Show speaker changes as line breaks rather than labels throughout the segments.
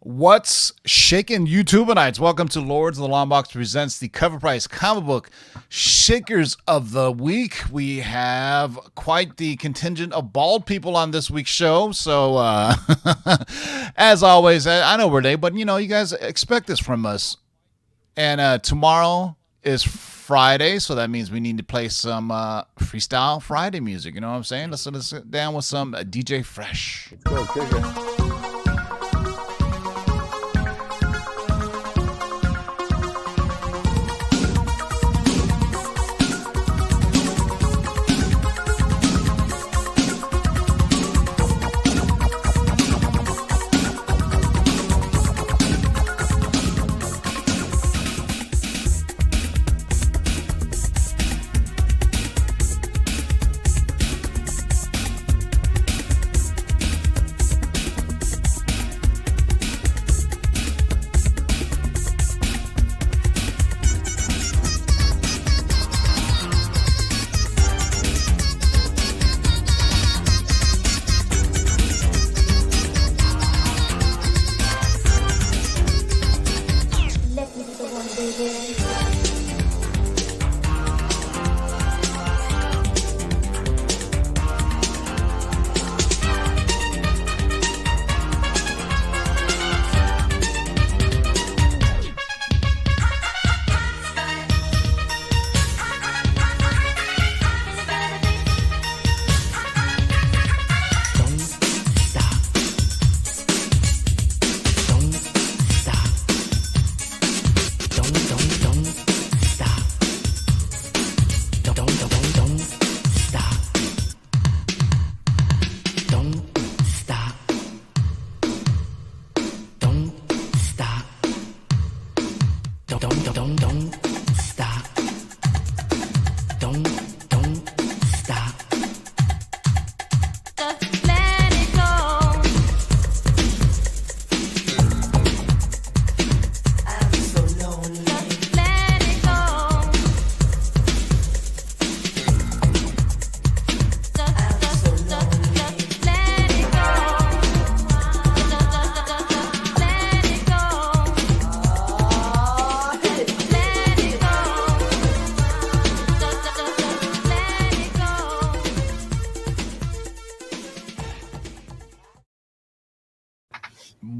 What's shaking YouTubeites? Welcome to Lords of the Long Box presents the CovrPrice comic book Shakers of the Week. We have quite the contingent of bald people on this week's show. So, as always, I know we're late, but you guys expect this from us. And tomorrow is Friday, so that means we need to play some Freestyle Friday music. You know what I'm saying? Let's sit down with some DJ Fresh.
Let's go, kick it.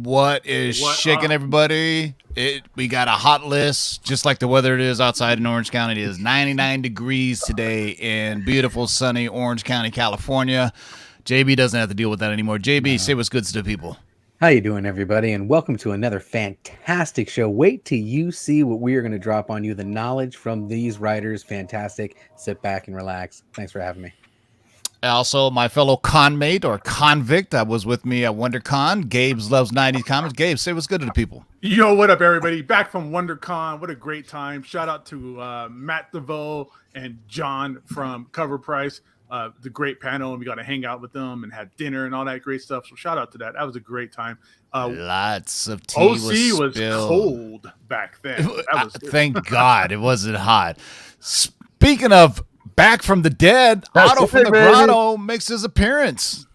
What is shaking, everybody? We got a hot list, just like the weather it is outside in Orange County. It is 99 degrees today in beautiful, sunny Orange County, California. JB doesn't have to deal with that anymore. JB, say what's good to the people.
How you doing, everybody? And welcome to another fantastic show. Wait till you see what we are going to drop on you. The knowledge from these writers, fantastic. Sit back and relax. Thanks for having me.
Also, my fellow conmate or convict that was with me at WonderCon, Gabe's Loves 90s Comics. Gabe, say what's good to the people.
Yo, what up, everybody? Back from WonderCon. What a great time. Shout out to Matt DeVoe and John from CovrPrice. The great panel, and we got to hang out with them and had dinner and all that great stuff. So shout out to that. That was a great time.
Lots of tea
OC was
spilled.
Cold back then. That was
Thank God it wasn't hot. Speaking of back from the dead, Otto from the Grotto makes his appearance.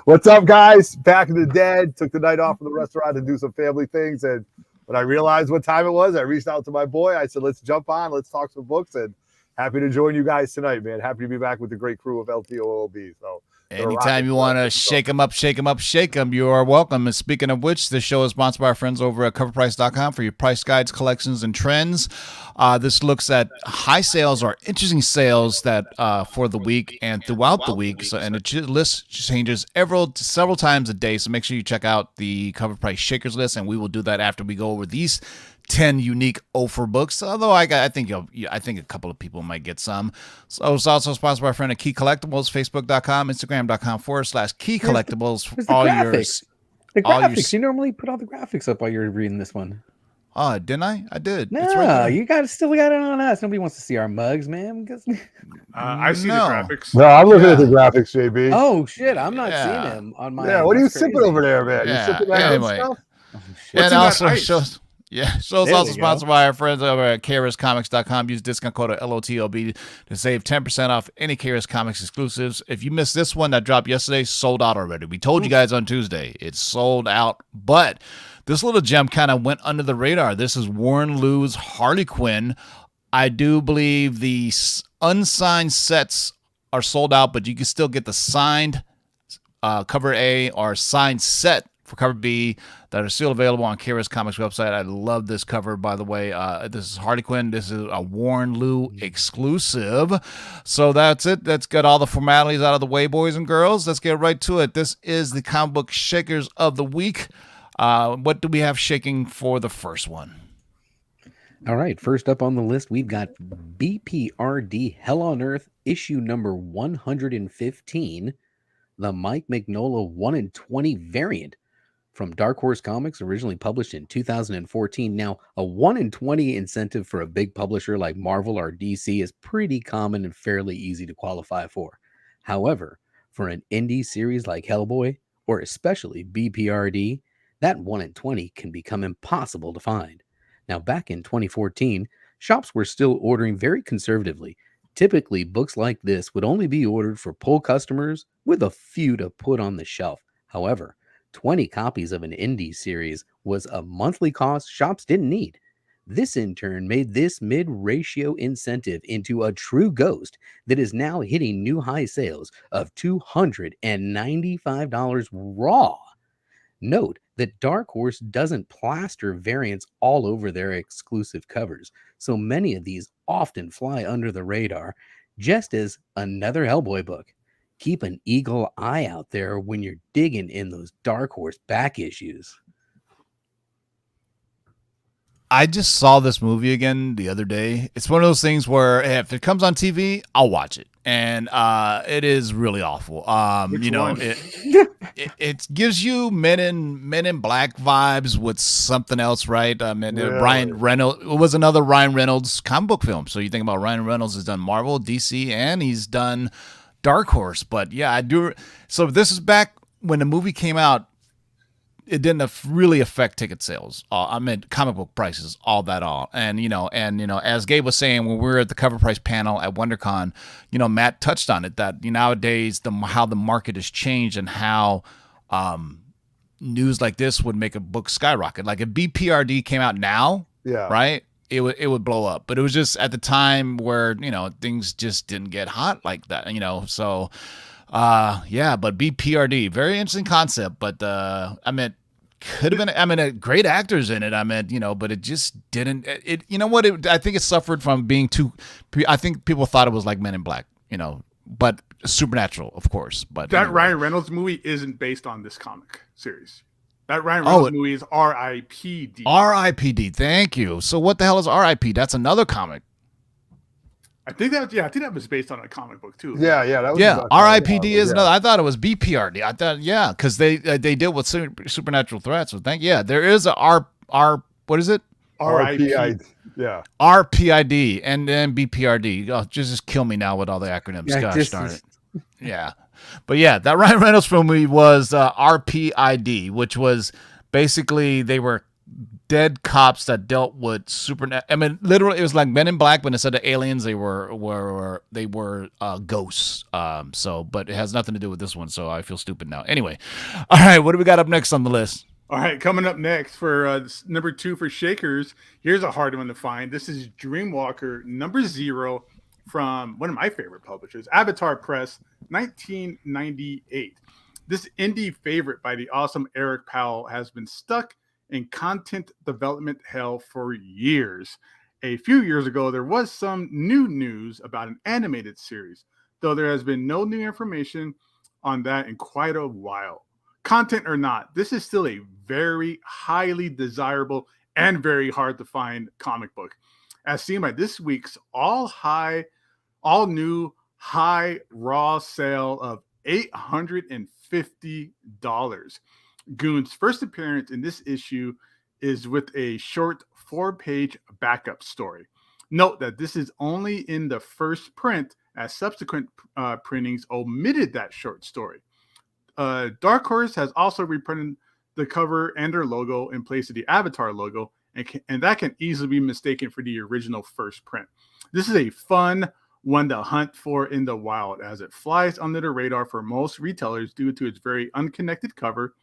What's up, guys? Back in the dead. Took the night off from the restaurant to do some family things. And when I realized what time it was, I reached out to my boy. I said, let's jump on. Let's talk some books. And happy to join you guys tonight, man. Happy to be back with the great crew of LTOOB. So
anytime you want to shake them up, you are welcome. And speaking of which, this show is sponsored by our friends over at CovrPrice.com for your price guides, collections, and trends. This looks at high sales or interesting sales that for the week and throughout the week. So, and the list changes several times a day. So make sure you check out the CovrPrice Shakers list, and we will do that after we go over these 10 unique offer books. Although I think a couple of people might get some. So it's also sponsored by our friend at Key Collectibles, Facebook.com, Instagram.com/Key Collectibles.
The graphics. You normally put all the graphics up while you're reading this one.
Oh, didn't I? I did.
No,
it's right
you still got it on us. Nobody wants to see our mugs, man.
I see the graphics.
No, I'm looking at the graphics, JB.
Oh shit, I'm not seeing them on my.
Yeah, what are you sipping over there, man?
Yeah.
You sipping that
Anyway.
stuff?
Oh, shit.
And also shows. Yeah, show's
There
also
we go.
sponsored by our friends over at KRSComics.com. Use discount code LOTLB to save 10% off any KRS Comics exclusives. If you missed this one that dropped yesterday, sold out already. We told you guys on Tuesday. It's sold out, but This little gem kind of went under the radar. This is Warren Liu's Harley Quinn. I do believe the unsigned sets are sold out, but you can still get the signed cover A or signed set for cover B that are still available on KRS Comics website. I love this cover, by the way. This is Harley Quinn. This is a Warren Liu exclusive. So that's it. Let's get all the formalities out of the way, boys and girls. Let's get right to it. This is the comic book shakers of the week. What do we have shaking for the first one?
All right, first up on the list, we've got BPRD Hell on Earth, issue number 115, the Mike Mignola 1 in 20 variant from Dark Horse Comics, originally published in 2014. Now, a 1 in 20 incentive for a big publisher like Marvel or DC is pretty common and fairly easy to qualify for. However, for an indie series like Hellboy, or especially BPRD, that 1 in 20 can become impossible to find. Now, back in 2014, shops were still ordering very conservatively. Typically, books like this would only be ordered for pull customers with a few to put on the shelf. However, 20 copies of an indie series was a monthly cost shops didn't need. This, in turn, made this mid-ratio incentive into a true ghost that is now hitting new high sales of $295 raw. Note that Dark Horse doesn't plaster variants all over their exclusive covers, so many of these often fly under the radar, just as another Hellboy book. Keep an eagle eye out there when you're digging in those Dark Horse back issues.
I just saw this movie again the other day. It's one of those things where if it comes on TV, I'll watch it, and it is really awful.
Which one?
It gives you Men in Black vibes with something else, right?
Really?
Ryan Reynolds. It was another Ryan Reynolds comic book film. So you think about Ryan Reynolds has done Marvel, DC, and he's done Dark Horse. But yeah, I do. So this is back when the movie came out. It didn't really affect ticket sales. Comic book prices, all. And as Gabe was saying, when we were at the Cover Price panel at WonderCon, Matt touched on it, that nowadays how the market has changed and how news like this would make a book skyrocket. Like if BPRD came out now, right, it would blow up. But it was just at the time where, things just didn't get hot like that, so... but BPRD, very interesting concept, but could have been, great actors in it, but it just didn't, I think it suffered from being I think people thought it was like Men in Black, but supernatural, of course. But
that
anyway.
Ryan Reynolds movie isn't based on this comic series. That Ryan Reynolds movie is R.I.P.D.
R.I.P.D. Thank you. So what the hell is R.I.P.? That's another comic.
I think that was based on a comic book too.
Yeah. That was
R.I.P.D. is another. I thought it was BPRD. I thought, because they deal with supernatural threats. So there is a what is it?
R.I.P.
Yeah.
R.P.I.D. and then BPRD. Oh, just kill me now with all the acronyms.
Yeah,
Gosh darn it. Yeah. But yeah, that Ryan Reynolds movie was R.P.I.D., which was basically they were dead cops that dealt with literally it was like Men in Black, but instead of aliens they were ghosts. But it has nothing to do with this one, so I feel stupid now. Anyway, all right, what do we got up next on the list?
All right, coming up next for number 2 for Shakers, here's a hard one to find. This is Dreamwalker number 0 from one of my favorite publishers, Avatar Press, 1998. This indie favorite by the awesome Eric Powell has been stuck in content development hell for years. A few years ago, there was some new news about an animated series, though there has been no new information on that in quite a while. Content or not, this is still a very highly desirable and very hard to find comic book, as seen by this week's all new high raw sale of $850. Goon's first appearance in this issue is with a short 4-page backup story. Note that this is only in the first print, as subsequent printings omitted that short story. Dark Horse has also reprinted the cover and their logo in place of the Avatar logo, and that can easily be mistaken for the original first print. This is a fun one to hunt for in the wild, as it flies under the radar for most retailers due to its very unconnected cover.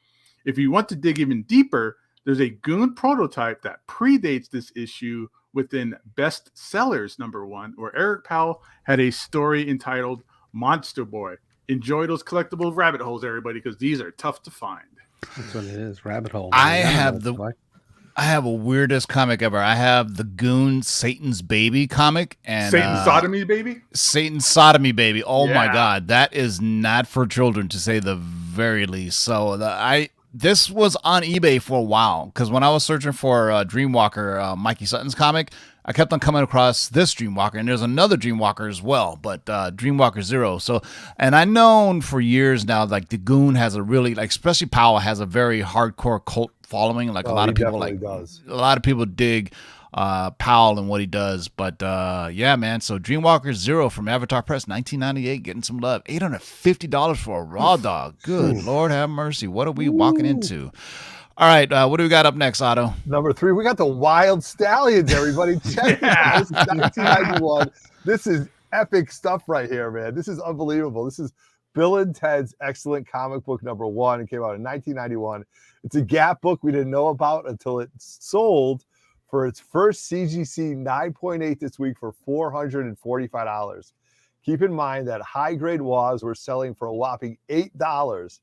If you want to dig even deeper, There's a Goon prototype that predates this issue within Best Sellers #1, where Eric Powell had a story entitled Monster Boy. Enjoy those collectible rabbit holes, everybody, because these are tough to find.
That's what it is, rabbit hole.
I
don't know
have
what
the
it's like.
I have a weirdest comic ever. I have the Goon Satan's Baby comic and
Satan Sodomy, baby.
Satan's Sodomy Baby. Oh my
Yeah.
God, that is not for children to say the very least. So this was on eBay for a while because when I was searching for Dreamwalker, Mikey Sutton's comic, I kept on coming across this Dreamwalker, and there's another Dreamwalker as well, but Dreamwalker Zero. So, and I've known for years now, like the Goon has a really, like, especially Powell has a very hardcore cult following. Like a lot of people,
does.
a lot of people dig Powell and what he does. But yeah, man. So Dreamwalker Zero from Avatar Press, 1998, getting some love. $850 for a raw dog. Good Lord have mercy. What are we walking into? All right, what do we got up next, Otto?
Number 3, we got the Wild Stallions, everybody. Check it out. This is 1991. This is epic stuff right here, man. This is unbelievable. This is Bill and Ted's Excellent Comic Book #1. It came out in 1991. It's a Gap book we didn't know about until it sold for its first CGC 9.8 this week for $445. Keep in mind that high-grade WAs were selling for a whopping $8,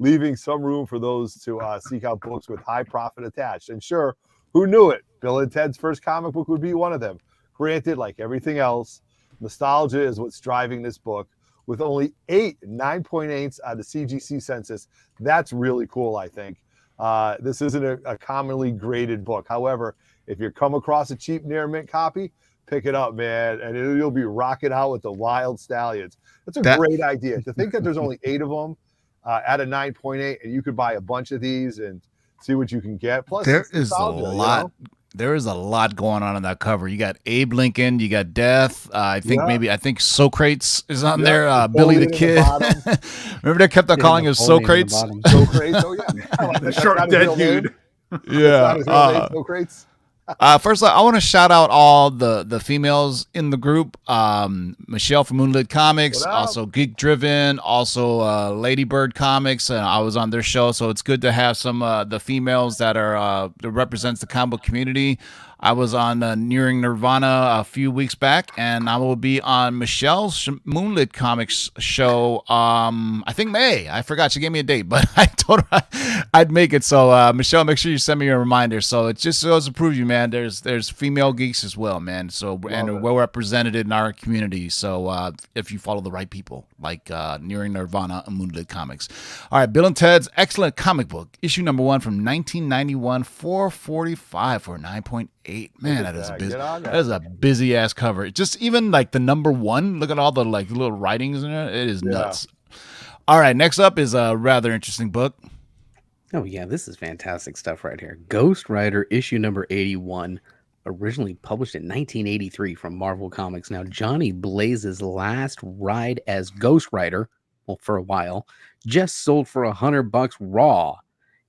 leaving some room for those to seek out books with high profit attached. And sure, who knew it? Bill and Ted's first comic book would be one of them. Granted, like everything else, nostalgia is what's driving this book. With only 8 9.8s on the CGC census, that's really cool, I think. This isn't a commonly graded book. However, if you come across a cheap near mint copy, pick it up, man, and you'll be rocking out with the Wild Stallions. That's a great idea. To think that there's only 8 of them at a 9.8, and you could buy a bunch of these and see what you can get. Plus,
there is a lot. You know? There is a lot going on that cover. You got Abe Lincoln, you got Death. I think Socrates is on there. Billy the Kid. Remember they kept on calling him Socrates?
Socrates, oh yeah.
The short dead dude.
Yeah.
Socrates.
First, I want to shout out all the females in the group. Michelle from Moonlit Comics, also Geek Driven, also Ladybird Comics. I was on their show, so it's good to have some the females that represents the comic book community. I was on Nearing Nirvana a few weeks back, and I will be on Michelle's Moonlit Comics show. I think May. I forgot, she gave me a date, but I told her I'd make it. So Michelle, make sure you send me a reminder. So it just goes to prove you, man. There's female geeks as well, man. So and we're represented in our community. So if you follow the right people, like Nearing Nirvana and Moonlit Comics. All right, Bill and Ted's Excellent Comic Book, issue #1 from 1991, $445 for 9.8. Man, that is busy. That is a busy ass cover. Just even like the #1. Look at all the like little writings in it. It is nuts. All right, next up is a rather interesting book.
Oh yeah, this is fantastic stuff right here. Ghost Rider issue #81, originally published in 1983 from Marvel Comics. Now Johnny Blaze's last ride as Ghost Rider, well, for a while, just sold for $100 raw.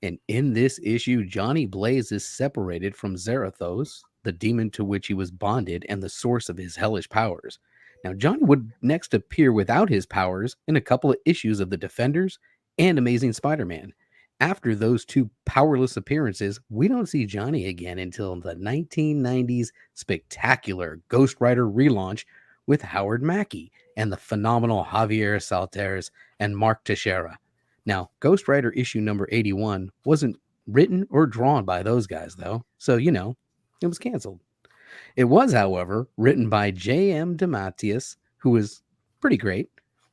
And in this issue, Johnny Blaze is separated from Zarathos, the demon to which he was bonded and the source of his hellish powers. Now, Johnny would next appear without his powers in a couple of issues of The Defenders and Amazing Spider-Man. After those 2 powerless appearances, we don't see Johnny again until the 1990s spectacular Ghost Rider relaunch with Howard Mackie and the phenomenal Javier Salters and Mark Teixeira. Now, Ghost Rider issue #81 wasn't written or drawn by those guys, though, so, you know, it was canceled. It was, however, written by J.M. DeMatteis, who was pretty great.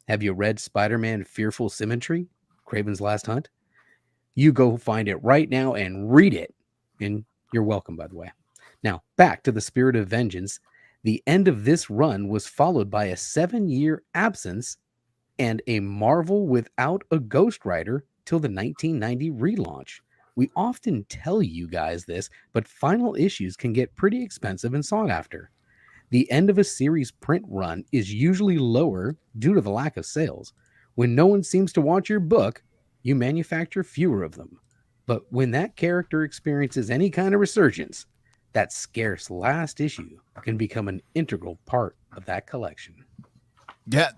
Have you read Spider-Man Fearful Symmetry, Kraven's Last Hunt? You go find it right now and read it, and you're welcome, by the way. Now, back to the Spirit of Vengeance. The end of this run was followed by a 7-year absence and a Marvel without a Ghost Rider till the 1990 relaunch. We often tell you guys this, but final issues can get pretty expensive and sought after. The end of a series print run is usually lower due to the lack of sales. When no one seems to want your book, you manufacture fewer of them. But when that character experiences any kind of resurgence, that scarce last issue can become an integral part of that collection.
Yeah,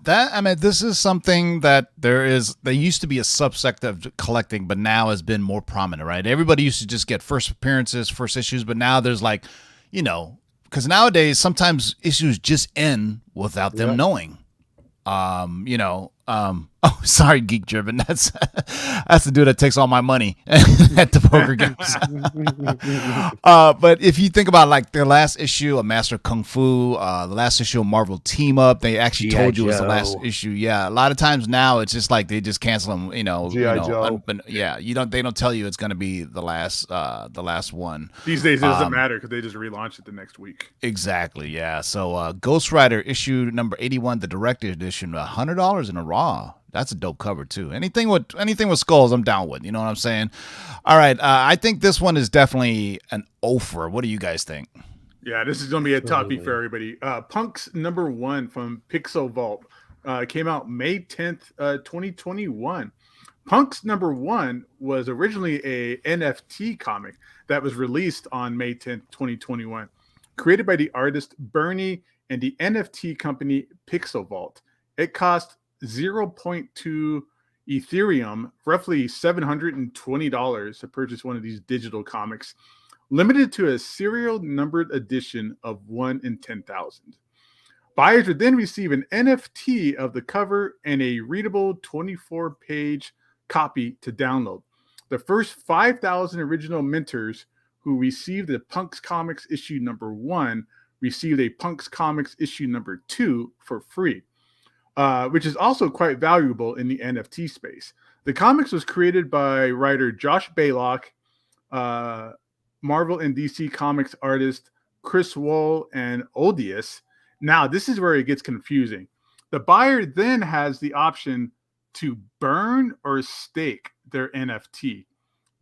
this is something that there used to be a subsect of collecting, but now has been more prominent, right? Everybody used to just get first appearances, first issues, but now there's like, because nowadays sometimes issues just end without them
Yep.
knowing. Oh, sorry, Geek Driven. That's the dude that takes all my money at the poker games. But if you think about like their last issue of Master Kung Fu, the last issue of Marvel Team Up, they actually
G.I.
told you it was the last
Joe.
issue. Yeah, a lot of times now it's just like they just cancel them.
G.I. Joe.
Yeah, they don't tell you it's going to be the last one.
These days it doesn't matter because they just relaunch it the next week.
Exactly. Yeah. So Ghost Rider issue number 81, the director edition, $100 in a raw. That's a dope cover too. Anything with skulls, I'm down with. You know what I'm saying? All right. I think this one is definitely an offer. What do you guys think?
Yeah, this is going to be a toughie for everybody. Punk's number 1 from Pixel Vault came out May 10th, 2021. Punk's number 1 was originally a NFT comic that was released on May 10th, 2021, created by the artist Bernie and the NFT company Pixel Vault. It cost 0.2 Ethereum, roughly $720 to purchase one of these digital comics, limited to a serial numbered edition of 1 in 10,000. Buyers would then receive an NFT of the cover and a readable 24-page copy to download. The first 5,000 original minters who received the Punks Comics issue number 1 received a Punks Comics issue number 2 for free. Which is also quite valuable in the NFT space. The comics was created by writer Josh Baylock, Marvel and DC Comics artist Chris Woll, and Odious. Now, this is where it gets confusing. The buyer then has the option to burn or stake their NFT.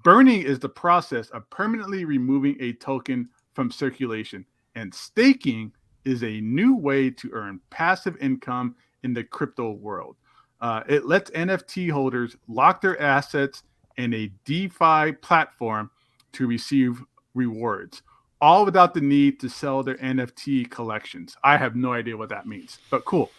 Burning is the process of permanently removing a token from circulation, and staking is a new way to earn passive income in the crypto world. It lets NFT holders lock their assets in a DeFi platform to receive rewards, all without the need to sell their NFT collections. I have no idea what that means, but cool.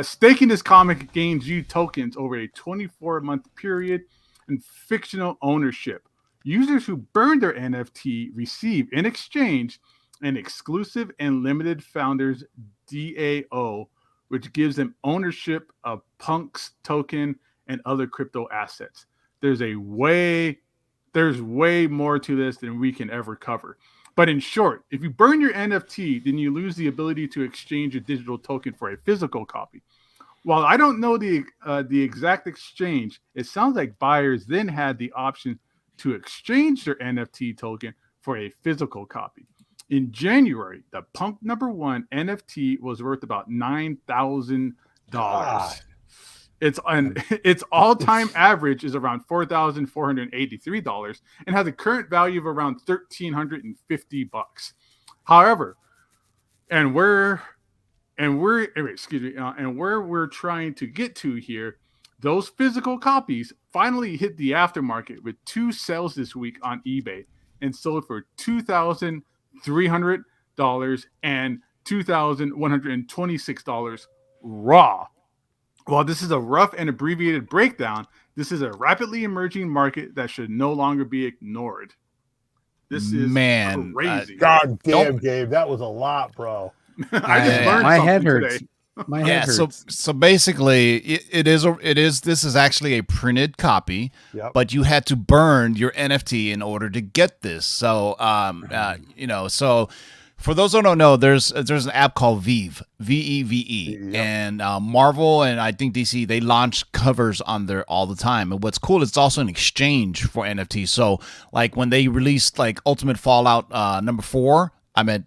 Staking this comic gains you tokens over a 24-month period and fictional ownership. Users who burn their NFT receive, in exchange, an exclusive and limited founders DAO, which gives them ownership of Punk's token and other crypto assets. There's way more to this than we can ever cover. But in short, if you burn your NFT, then you lose the ability to exchange a digital token for a physical copy. While I don't know the exact exchange, it sounds like buyers then had the option to exchange their NFT token for a physical copy. In January, the Punk number 1 NFT was worth about $9,000. Its all-time average is around $4,483 and has a current value of around $1,350. However, and where we're trying to get to here, those physical copies finally hit the aftermarket with 2 sales this week on eBay and sold for $2,300 and $2,126 raw. While this is a rough and abbreviated breakdown, this is a rapidly emerging market that should no longer be ignored. This is crazy.
God damn, Gabe, that was a lot, bro.
I just learned
my
something
head hurts.
today.
My head hurts.
So basically, this is actually a printed copy,
Yep.
but you had to burn your NFT in order to get this. So so for those who don't know, there's an app called Veve, Veve,
Yep.
and Marvel and I think DC, they launch covers on there all the time. And what's cool, it's also an exchange for NFTs. So like when they released like Ultimate Fallout number 4,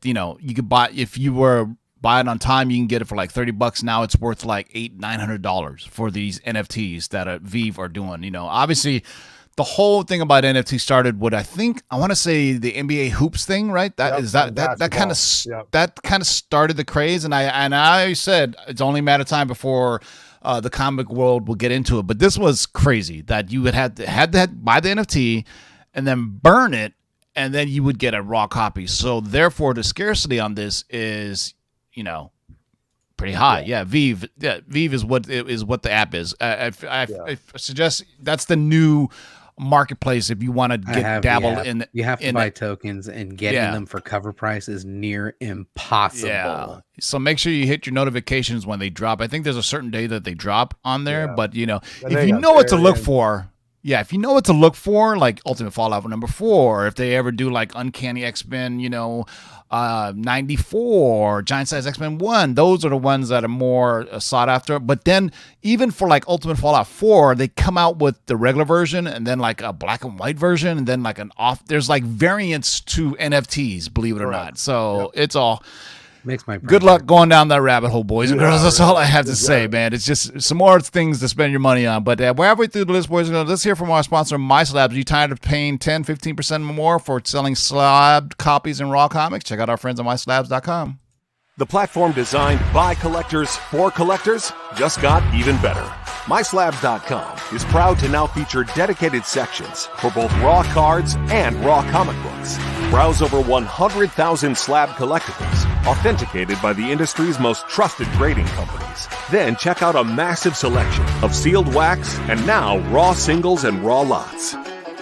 you could buy, if you were buy it on time, you can get it for like $30. Now it's worth like $900 for these NFTs that Veve are doing. Obviously the whole thing about NFT started with, I want to say the NBA hoops thing, right? That kind of started the craze. And I said it's only a matter of time before the comic world will get into it. But this was crazy that you had to buy the NFT and then burn it, and then you would get a raw copy. So therefore, the scarcity on this is, pretty high. Yeah, Vive. Yeah, Vive is what the app is. I suggest that's the new marketplace if you want to dabble in.
You have to buy tokens, and getting them for cover price is near impossible.
Yeah. So make sure you hit your notifications when they drop. I think there's a certain day that they drop on there, but if you know what to look for. Yeah, if you know what to look for, like Ultimate Fallout number 4, if they ever do like Uncanny X-Men, 94, Giant Size X-Men 1, those are the ones that are more sought after. But then even for like Ultimate Fallout 4, they come out with the regular version and then like a black and white version and then like there's like variants to NFTs, believe it or not. So it's all...
Makes my
good luck going down that rabbit hole, boys and girls. That's all I have to say, man. It's just some more things to spend your money on. But we're halfway through the list, boys and girls. Let's hear from our sponsor, MySlabs. Are you tired of paying 10, 15% more for selling slabbed copies and raw comics? Check out our friends on MySlabs.com.
The platform designed by collectors for collectors just got even better. MySlabs.com is proud to now feature dedicated sections for both raw cards and raw comic books. Browse over 100,000 slab collectibles, authenticated by the industry's most trusted grading companies. Then check out a massive selection of sealed wax and now raw singles and raw lots.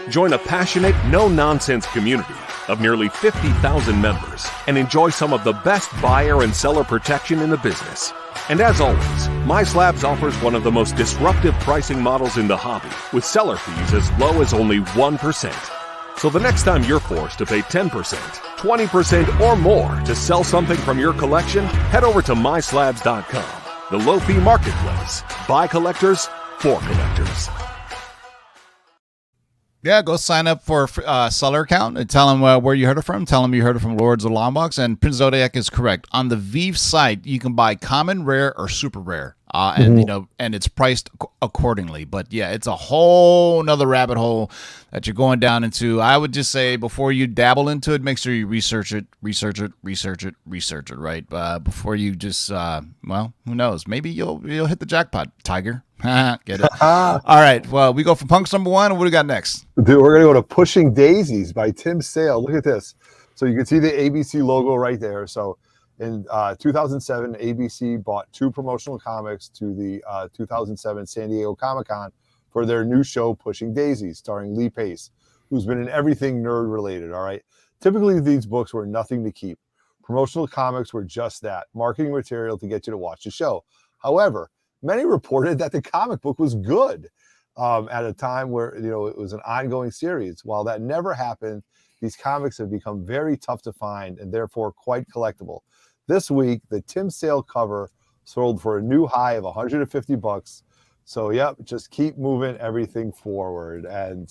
Join a passionate, no-nonsense community of nearly 50,000 members and enjoy some of the best buyer and seller protection in the business. And as always, MySlabs offers one of the most disruptive pricing models in the hobby, with seller fees as low as only 1%. So the next time you're forced to pay 10%, 20%, or more to sell something from your collection, head over to MySlabs.com, the low-fee marketplace, by collectors, for collectors.
Yeah, go sign up for a seller account and tell them where you heard it from. Tell them you heard it from Lords of Longbox. And Prince Zodiac is correct. On the Vive site, you can buy common, rare, or super rare. And it's priced accordingly. But yeah, it's a whole nother rabbit hole that you're going down into. I would just say before you dabble into it, make sure you research it, right? Before you just, who knows? Maybe you'll hit the jackpot, Tiger. Get it? All right. Well, we go for Punks number 1. What do we got next?
Dude, we're going to go to Pushing Daisies by Tim Sale. Look at this. So you can see the ABC logo right there. So in 2007, ABC bought 2 promotional comics to the 2007 San Diego Comic-Con for their new show, Pushing Daisies, starring Lee Pace, who's been in everything nerd-related, all right? Typically, these books were nothing to keep. Promotional comics were just that, marketing material to get you to watch the show. However, many reported that the comic book was good at a time where, it was an ongoing series. While that never happened, these comics have become very tough to find and therefore quite collectible. This week, the Tim Sale cover sold for a new high of $150. So, yep, just keep moving everything forward. And,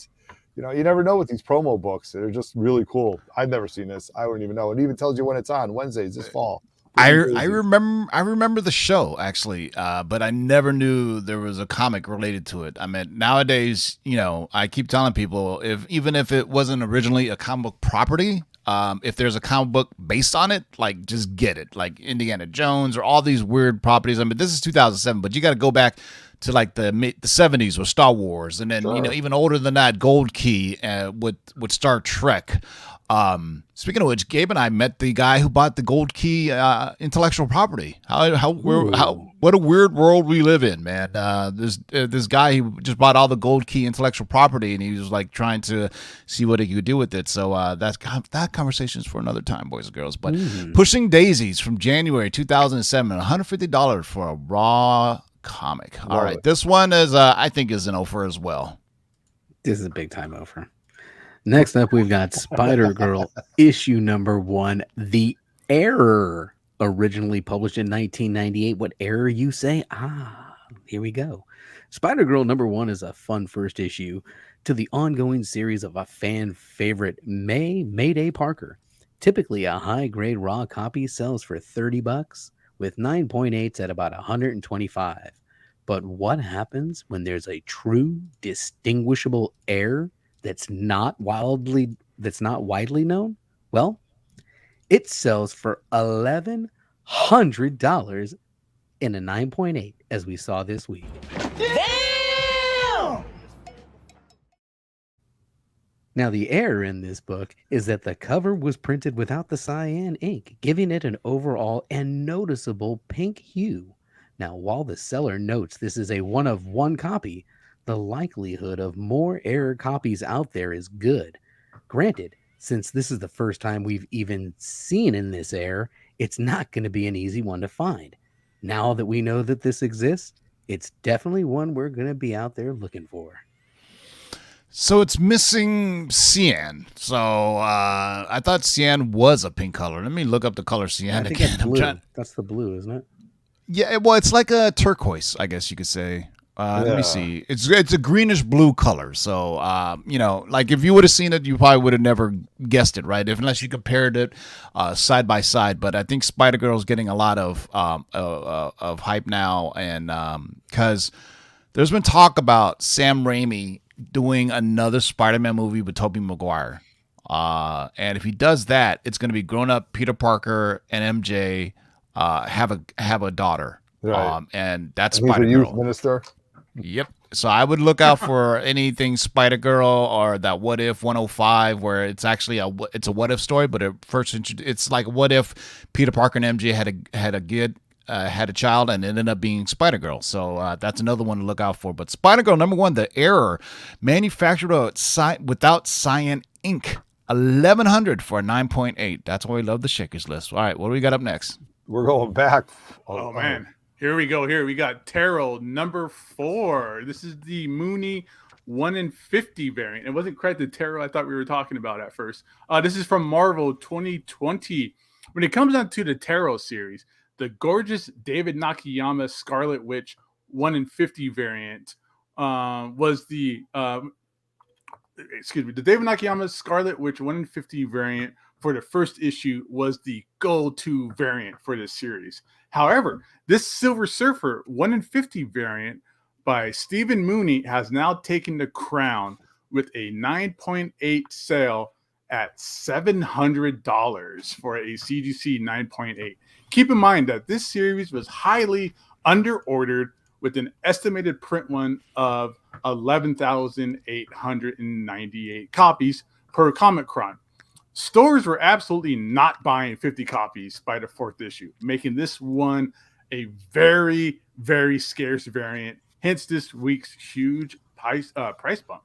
you never know with these promo books. They're just really cool. I've never seen this. I wouldn't even know. It even tells you when it's on, Wednesdays this fall.
I remember the show actually, but I never knew there was a comic related to it. I mean, nowadays, I keep telling people even if it wasn't originally a comic book property, if there's a comic book based on it, like just get it, like Indiana Jones or all these weird properties. I mean, this is 2007, but you got to go back to like the 70s with Star Wars, and then even older than that, Gold Key with Star Trek. Speaking of which, Gabe and I met the guy who bought the Gold Key intellectual property. What a weird world we live in, man. This guy who just bought all the Gold Key intellectual property, and he was like trying to see what he could do with it. So that conversation is for another time, boys and girls. But Pushing Daisies from January 2007, $150 for a raw comic. All right, this one is I think is an offer as well.
This is a big time offer. Next up, we've got Spider-Girl issue number 1, The Error, originally published in 1998. What error, you say? Here we go. Spider-Girl number 1 is a fun first issue to the ongoing series of a fan favorite, Mayday Parker. Typically, a high-grade raw copy sells for $30, with 9.8s at about $125. But what happens when there's a true, distinguishable error that's not widely known? Well, it sells for $1,100 in a 9.8, as we saw this week.
Damn!
Now, the error in this book is that the cover was printed without the cyan ink, giving it an overall and noticeable pink hue. Now, while the seller notes this is a one-of-one copy, the likelihood of more error copies out there is good. Granted, since this is the first time we've even seen in this error, it's not going to be an easy one to find. Now that we know that this exists, it's definitely one we're going to be out there looking for.
So it's missing cyan. So I thought cyan was a pink color. Let me look up the color cyan
I think
again.
that's blue. That's the blue, isn't it?
Yeah, well, it's like a turquoise, I guess you could say. Let me see. It's a greenish blue color. So like if you would have seen it, you probably would have never guessed it, right? Unless you compared it side by side. But I think Spider Girl is getting a lot of hype now, and because there's been talk about Sam Raimi doing another Spider-Man movie with Tobey Maguire, and if he does that, it's going to be grown-up Peter Parker and MJ have a daughter,
Right.
and that's
And he's a
Spider
youth
Girl.
minister.
Yep. So I would look out for anything Spider Girl or that What If 105, where it's actually a what if story, but it's like what if Peter Parker and MJ had a child and it ended up being Spider Girl. So that's another one to look out for. But Spider Girl #1, the error, manufactured without cyan ink, 1100 for a 9.8. That's why we love the Shakers list. All right, what do we got up next?
We're going back.
Oh man, here we go. Here we got Tarot #4. This is the Mooney 1 in 50 variant. It wasn't quite the Tarot I thought we were talking about at first. This is from Marvel 2020. When it comes down to the Tarot series, the gorgeous David Nakayama Scarlet Witch 1 in 50 variant was the the David Nakayama Scarlet Witch 1 in 50 variant for the first issue was the go-to variant for this series. However, this Silver Surfer 1 in 50 variant by Stephen Mooney has now taken the crown with a 9.8 sale at $700 for a CGC 9.8. Keep in mind that this series was highly under-ordered with an estimated print run of 11,898 copies per Comic-Con. Stores were absolutely not buying 50 copies by the fourth issue, making this one a very, very scarce variant, hence this week's huge price bump.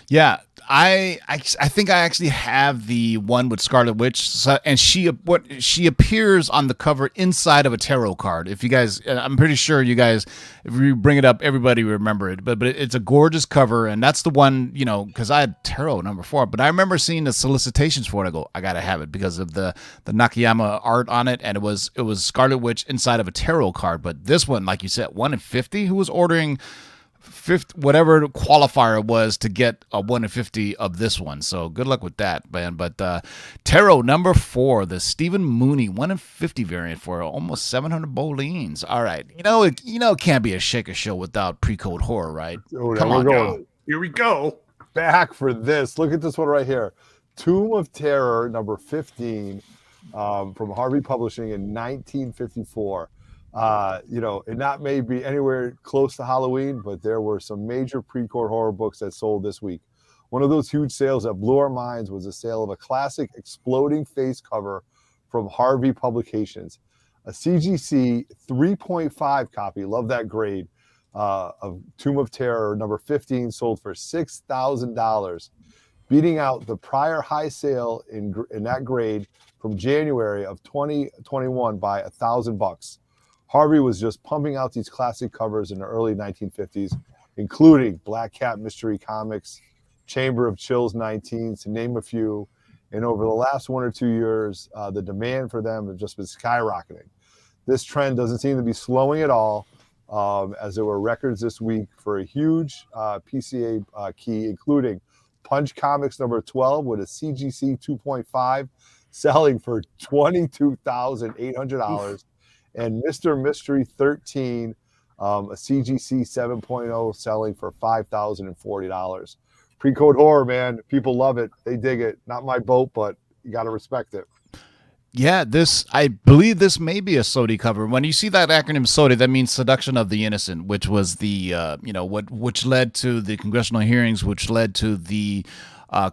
Yeah, I think I actually have the one with Scarlet Witch, and she appears on the cover inside of a tarot card. If you guys, I'm pretty sure you guys, if you bring it up, everybody remember it. But it's a gorgeous cover, and that's the one, because I had Tarot #4. But I remember seeing the solicitations for it. I go, I gotta have it because of the Nakayama art on it, and it was Scarlet Witch inside of a tarot card. But this one, like you said, 1 in 50. Who was ordering whatever qualifier it was to get a 1 in 50 of this one? So good luck with that, man. But Tarot #4, the Stephen Mooney 1 in 50 variant for almost 700 bolines. All right, it can't be a Shaker show without pre-code horror, right?
Oh,
Come on,
going
Here we go.
back for this. Look at this one right here. Tomb of Terror #15 from Harvey Publishing in 1954. It not may be anywhere close to Halloween, but there were some major pre-core horror books that sold this week. One of those huge sales that blew our minds was the sale of a classic exploding face cover from Harvey Publications, a CGC 3.5 copy, love that grade, of Tomb of Terror #15 sold for $6,000, beating out the prior high sale in that grade from January of 2021 by $1,000. Harvey was just pumping out these classic covers in the early 1950s, including Black Cat Mystery Comics, Chamber of Chills 19, to name a few. And over the last 1 or 2 years, the demand for them has just been skyrocketing. This trend doesn't seem to be slowing at all, as there were records this week for a huge PCA key, including Punch Comics #12 with a CGC 2.5 selling for $22,800. And Mr. Mystery 13, a CGC 7.0 selling for $5,040. Pre-code horror, man. People love it. They dig it. Not my boat, but you got to respect it.
Yeah, I believe this may be a SOTI cover. When you see that acronym SOTI, that means Seduction of the Innocent, which was the, which led to the congressional hearings, which led to the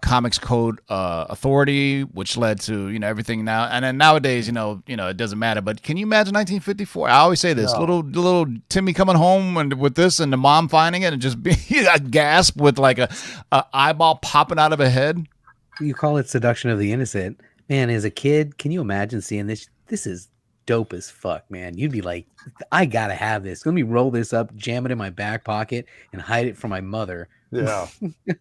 Comics Code Authority, which led to everything now. And then nowadays, it doesn't matter. But can you imagine 1954? I always say this: little Timmy coming home and with this, and the mom finding it, and just be a gasp with like a eyeball popping out of a head.
You call it seduction of the innocent, man. As a kid, can you imagine seeing this? This is dope as fuck, man. You'd be like, I gotta have this. Let me roll this up, jam it in my back pocket, and hide it from my mother.
Yeah.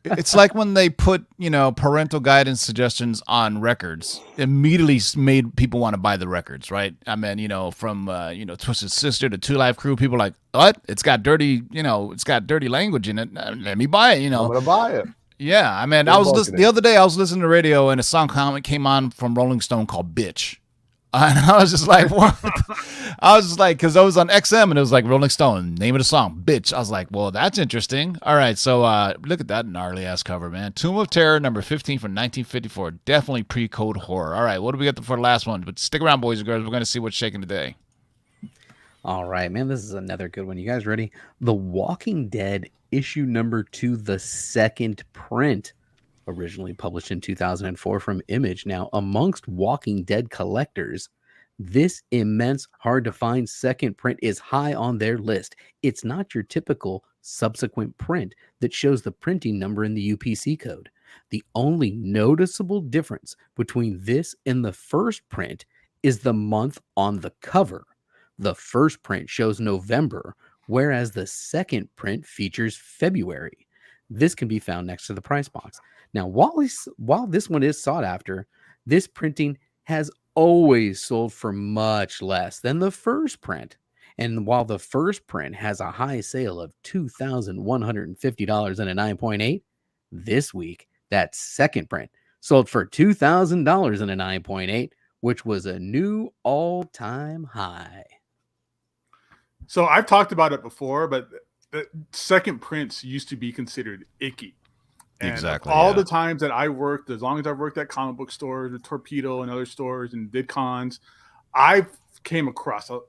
It's like when they put, parental guidance suggestions on records, immediately made people want to buy the records, right? I mean, from, Twisted Sister to Two Live Crew, people are like, what? It's got dirty language in it. Let me buy it,
I'm going to buy it.
Yeah. I mean, the other day I was listening to radio and a song comment came on from Rolling Stone called Bitch. And I was just like, what? I was just like, because I was on XM and it was like Rolling Stone, name of the song, Bitch. I was like, well, that's interesting. All right, so look at that gnarly ass cover, man. Tomb of Terror, number 15 from 1954. Definitely pre-code horror. All right, what do we got for the last one? But stick around, boys and girls. We're going to see what's shaking today.
All right, man, this is another good one. You guys ready? The Walking Dead issue number 2, the second print. Originally published in 2004 from Image. Now, amongst Walking Dead collectors, this immense, hard-to-find second print is high on their list. It's not your typical subsequent print that shows the printing number in the UPC code. The only noticeable difference between this and the first print is the month on the cover. The first print shows November, whereas the second print features February. This can be found next to the price box. Now, while this one is sought after, this printing has always sold for much less than the first print. And while the first print has a high sale of $2,150 and a 9.8, this week, that second print sold for $2,000 and a 9.8, which was a new all-time high.
So I've talked about it before, but the second prints used to be considered icky. And
exactly.
All the times that I worked, as long as I've worked at comic book stores, or Torpedo and other stores, and did cons, I came across a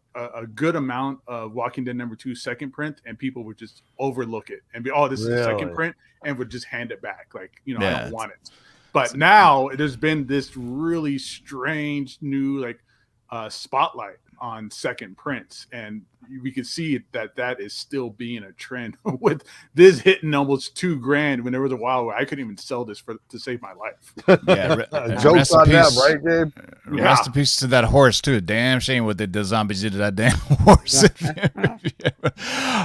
good amount of Walking Dead number 2 second print, and people would just overlook it and be, oh, this is the second print, and would just hand it back. Like, I don't want it. But now there's been this really strange new spotlight on second prints, and we can see that is still being a trend with this hitting almost $2,000 when there was a while where I couldn't even sell this to save my life.
Yeah, jokes on them, right, Gabe?
Rest in peace to that horse too. Damn shame what the zombies did to that damn horse.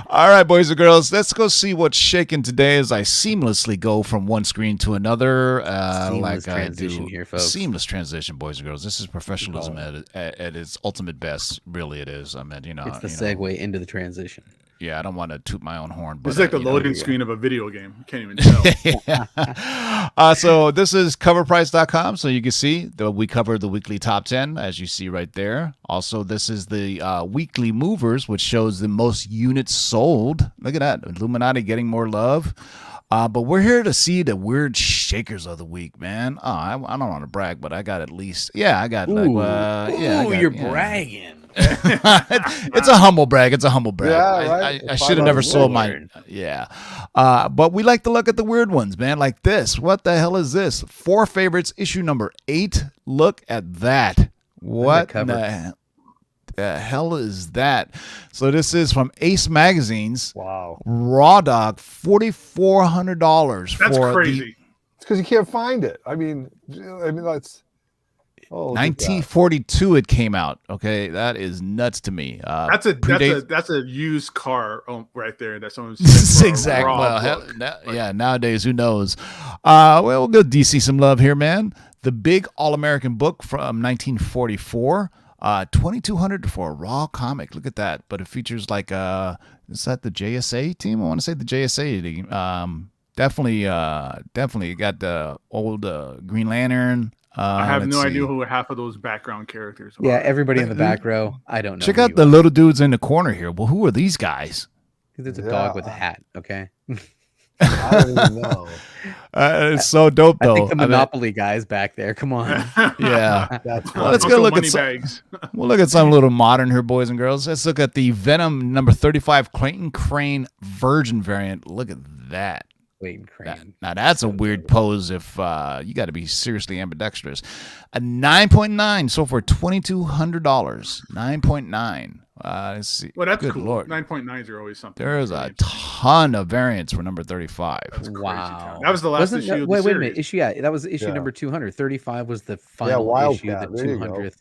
All right, boys and girls, let's go see what's shaking today as I seamlessly go from one screen to another.
Seamless transition here, folks.
Seamless transition, boys and girls. This is professionalism at its ultimate best. Really, it is. I mean,
it's the segue into the transition.
Yeah, I don't want to toot my own horn, but
it's like the loading screen of a video game. You can't even tell.
So this is CovrPrice.com, so you can see that we covered the weekly top 10, as you see right there. Also, this is the weekly movers, which shows the most units sold. Look at that, Illuminati getting more love. But we're here to see the weird shakers of the week, man. I don't want to brag, but I got at least, I got
you're bragging.
It's a humble brag. It's a humble brag.
Yeah, right.
I should have never sold mine. Yeah. But we like to look at the weird ones, man, like this. What the hell is this? 4 Favorites, issue number 8. Look at that. What the hell is that? So this is from Ace Magazine's.
Wow.
Raw Dog, $4,400.
That's crazy.
It's because you can't find it. I mean that's
1942 it came out. Okay, that is nuts to me.
That's a used car right there. That's someone's
exactly. Well, nowadays who knows? We'll give DC some love here, man. The Big All-American Book from 1944. $2,200 for a raw comic. Look at that. But it features is that the JSA team? I want to say the JSA team. Definitely got the old Green Lantern.
I have no idea who half of those background characters are.
Yeah, everybody in the back row. I don't know.
Check out the little dudes in the corner here. Well, who are these guys?
There's a dog with a hat, okay?
I don't even know.
It's so dope, though.
I think the Monopoly guy's back there. Come on.
Yeah.
That's
Well, let's go look at we'll look at something a little modern here, boys and girls. Let's look at the Venom number 35 Clayton Crane Virgin variant. Look at that.
Clayton Crane.
Now that's a weird pose if you got to be seriously ambidextrous. A 9.9 sold for $2,200. 9.9. Let's see.
Well, that's
Good
cool.
Lord.
9.9s are always something.
There's a ton of variants for number 35.
That's crazy
Wow.
town. That was the last issue of the
wait a
series.
minute. Issue, that was issue
Yeah.
number 200. 35 was the final issue,
Wildcat.
the
There you go.
200th.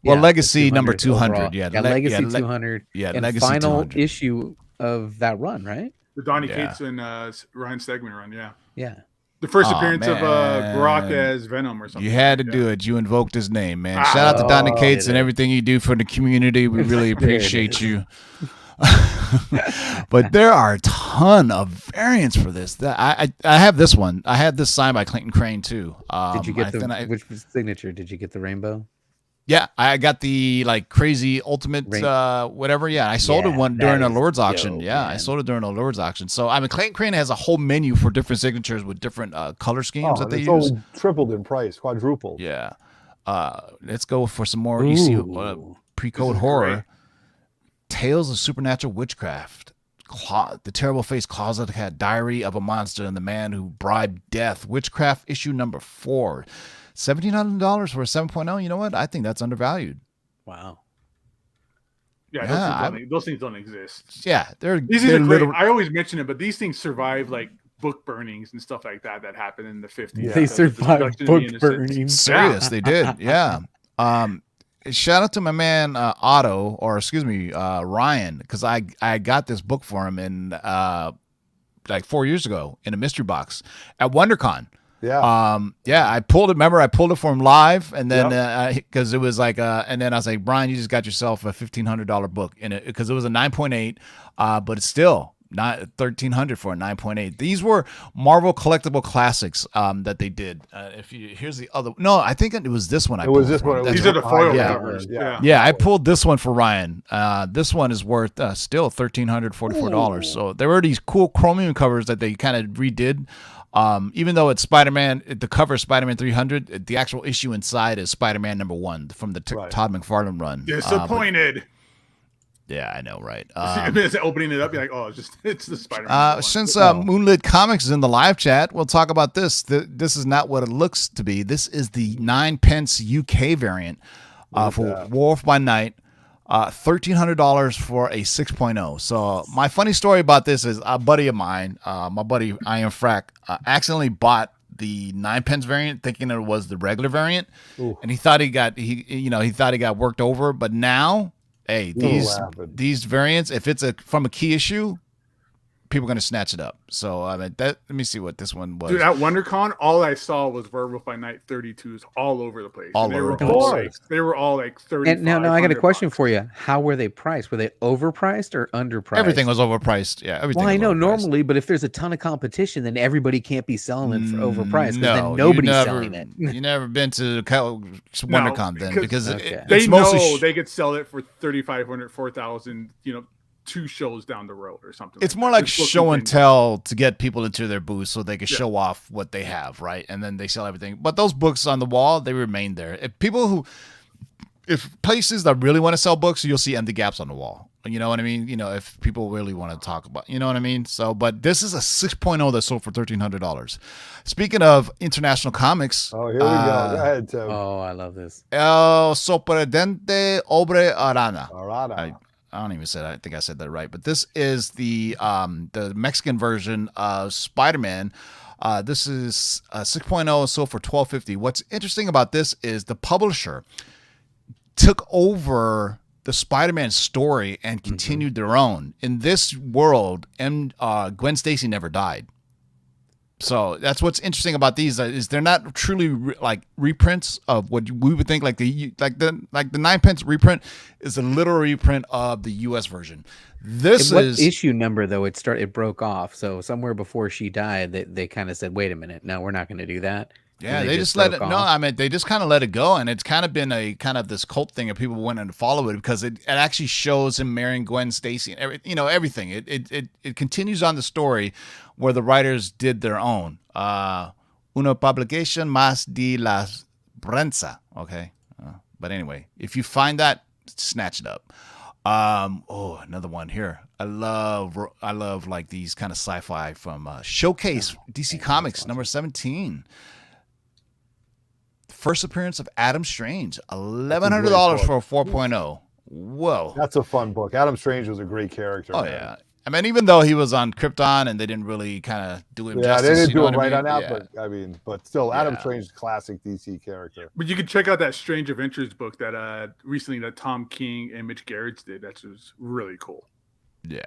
Well,
the
Legacy number
200th
200.
overall.
Yeah,
Legacy
yeah,
200.
yeah,
and
Legacy
final
200.
issue of that run, right?
The Donny
Yeah.
Cates and Ryan Stegman run, yeah.
Yeah.
The first
Aw,
appearance of
man.
Brock as Venom or something.
You had to
like
do
that.
it. You invoked his name, man.
Ah.
Shout out to Donny
Oh,
Cates
did
and
it.
everything you do for the community. We really
There it
appreciate
is.
you. But there are a ton of variants for this. I have this one. I had this signed by Clayton Crane too.
Did you get
then
which signature? Did you get the rainbow?
Yeah, I got the like crazy ultimate whatever. Yeah, I sold it
Yeah,
one
that
during a
is
Lord's auction.
dope,
Yeah, I
man.
sold it during a Lord's auction. So I mean, Clayton Crane has a whole menu for different signatures with different color schemes that they
it's
use.
only tripled in price, quadrupled.
Yeah. Let's go for some more EC pre-code
This is
horror.
great.
Tales of Supernatural Witchcraft. The Terrible Face Closet Cat, Diary of a Monster and the Man Who Bribed Death. Witchcraft issue number 4. $1,700 for a 7.0. You know what? I think that's undervalued.
Wow.
Yeah, those things don't exist.
Yeah,
These things
they're
are great.
literal-
I always mention it, but these things survive like book burnings and stuff like that happened in the 50s.
Yeah.
They
because of
survived
destruction of
book
the innocent.
burnings.
Serious, they did. Yeah. Shout out to my man Ryan, because I got this book for him in like 4 years ago in a mystery box at WonderCon.
Yeah.
I pulled it. Remember, I pulled it for him live, and then because it was like, and then I was like, Brian, you just got yourself a $1,500 book in it because it was a 9.8, but it's still not $1,300 for a 9.8. These were Marvel collectible classics that they did. Here's the other. No, I think it was this one.
It was this one.
These are the foil
Yeah.
covers.
Yeah.
Yeah, I pulled this one for Ryan. This one is worth still $1,344. So there were these cool chromium covers that they kind of redid. Even though it's Spider-Man, the cover is Spider-Man 300, the actual issue inside is Spider-Man number 1 from the
Right.
Todd McFarlane run.
Disappointed.
Yeah, I know, right?
Opening it up, you're like, oh, it's the Spider-Man. one.
Since Moonlit Comics is in the live chat, we'll talk about this. This is not what it looks to be. This is the 9-pence UK variant for Wolf by Night. $1,300 for a 6.0. So my funny story about this is a buddy of mine, my buddy Ian Frack, accidentally bought the 9-pence variant, thinking it was the regular variant, and he thought he got worked over. But now, hey, these variants, if it's from a key issue, people are gonna snatch it up. So I mean, let me see what this one was.
Dude, at WonderCon, all I saw was Werewolf by Night 32s all over the place.
All
And they
over
were
the
all
place.
like they were all like 30.
And now I got a question for you. How were they priced? Were they overpriced or underpriced?
Everything was overpriced. Yeah, everything.
Well, I
was
know
overpriced.
normally, but if there's a ton of competition, then everybody can't be selling it for overpriced. 'Cause
No,
then nobody's
you
selling it.
You never been to WonderCon then, because
Okay.
They
it's
know
mostly
they could sell it for 3,500, 4,000. 2 shows down the road or something.
it's
like
more
that.
like
This book
show
is
and
in-
tell to get people into their booth so they can show off what they have, right? And then they sell everything. But those books on the wall, they remain there. If places that really want to sell books, you'll see empty gaps on the wall. You know what I mean? If people really want to talk about, you know what I mean? So, but this is a 6.0 that sold for $1,300. Speaking of international comics,
Oh, here we go. Go ahead, Tim.
Oh, I love this.
El Sorprendente Obre Arana.
Arada.
I don't even say that. I think I said that right. But this is the Mexican version of Spider-Man. This is 6.0, sold for $1,250. What's interesting about this is the publisher took over the Spider-Man story and continued their own. In this world, Gwen Stacy never died. So that's what's interesting about these is they're not truly reprints of what we would think like the 9-pence reprint is a literal reprint of the U.S. version. This
What
is
issue number though? It broke off. So somewhere before she died, they kind of said, "Wait a minute, no, we're not going to do that."
yeah.
And
They just let it.
broke
No,
off.
I mean they just kind of let it go, and it's kind of been a kind of this cult thing, and people went in to follow it because it actually shows him marrying Gwen Stacy and everything. It continues on the story where the writers did their own. Una publication más de la prensa. Okay. But anyway, if you find that, snatch it up. Another one here. I love like these kind of sci-fi from Showcase DC Comics number 17. First appearance of Adam Strange, $1,100 for a 4.0. Whoa,
That's a fun book. Adam Strange was a great character.
oh
man.
yeah. I mean, even though he was on Krypton and they didn't really kind of do him
Yeah,
justice,
they didn't
you know
do
what
it
I
right
mean?
on that,
Yeah.
but I mean, but still, Adam
Yeah.
Strange is a classic DC character.
But you can check out that Strange Adventures book that recently that Tom King and Mitch Gerrits did. That's just really cool.
Yeah.